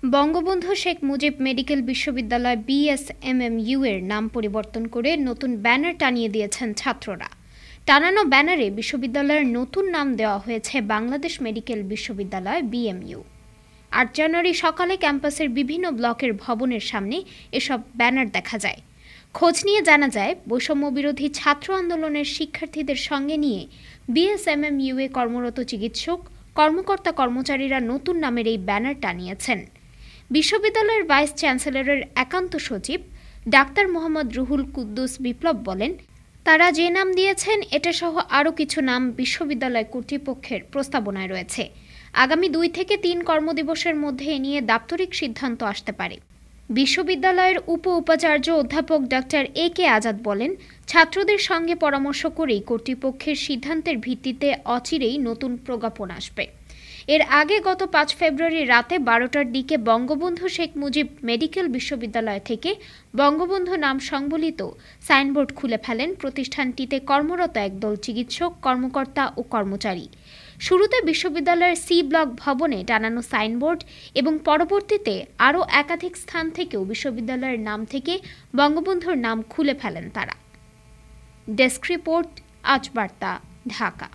Bangabandhu Sheikh Mujib medical বিশ্ববিদ্যালয় BSMMU এর নাম পরিবর্তন করে নতুন ব্যানার টানিয়ে দিয়েছেন ছাত্ররা। টানানো ব্যানারে বিশ্ববিদ্যালয়ের নতুন নাম দেওয়া হয়েছে বাংলাদেশ মেডিকেল বিশ্ববিদ্যালয় বিএমইউ। ৮ জানুয়ারি সকালে ক্যাম্পাসের বিভিন্ন ব্লকের ভবনের সামনে এসব ব্যানার দেখা যায়। খোঁজ নিয়ে জানা যায়, বৈষম্য বিরোধী ছাত্র আন্দোলনের শিক্ষার্থীদের সঙ্গে নিয়ে বিএসএমএমইউ এ কর্মরত চিকিৎসক, কর্মকর্তা কর্মচারীরা নতুন নামের এই ব্যানার টানিয়েছেন। বিশ্ববিদ্যালয়ের ভাইস চ্যান্সেলরের একান্ত সচিব ডাক্তার মোহাম্মদ রুহুল কুদ্দুস বিপ্লব বলেন, তারা যে নাম দিয়েছেন এটা সহ আরও কিছু নাম বিশ্ববিদ্যালয় কর্তৃপক্ষের প্রস্তাবনায় রয়েছে। আগামী 2 থেকে 3 কর্মদিবসের মধ্যে এ নিয়ে দাপ্তরিক সিদ্ধান্ত আসতে পারে। বিশ্ববিদ্যালয়ের উপাচার্য অধ্যাপক ডাক্তার এ.কে. আজাদ বলেন, ছাত্রদের সঙ্গে পরামর্শ করেই কর্তৃপক্ষের সিদ্ধান্তের ভিত্তিতে অচিরেই নতুন প্রজ্ঞাপন আসবে। এর আগে গত 5 ফেব্রুয়ারি রাতে 12টার দিকে বঙ্গবন্ধু শেখ মুজিব মেডিকেল বিশ্ববিদ্যালয় থেকে বঙ্গবন্ধু নাম সংবলিত সাইনবোর্ড খুলে ফেলেন প্রতিষ্ঠানটিতে কর্মরত একদল চিকিৎসক, কর্মকর্তা ও কর্মচারী। শুরুতে বিশ্ববিদ্যালয়ের সি ব্লক ভবনে টানানো সাইনবোর্ড এবং পরবর্তীতে আরও একাধিক স্থান থেকেও বিশ্ববিদ্যালয়ের নাম থেকে বঙ্গবন্ধুর নাম খুলে ফেলেন তারা। ডেস্ক রিপোর্ট, আজ বার্তা, ঢাকা।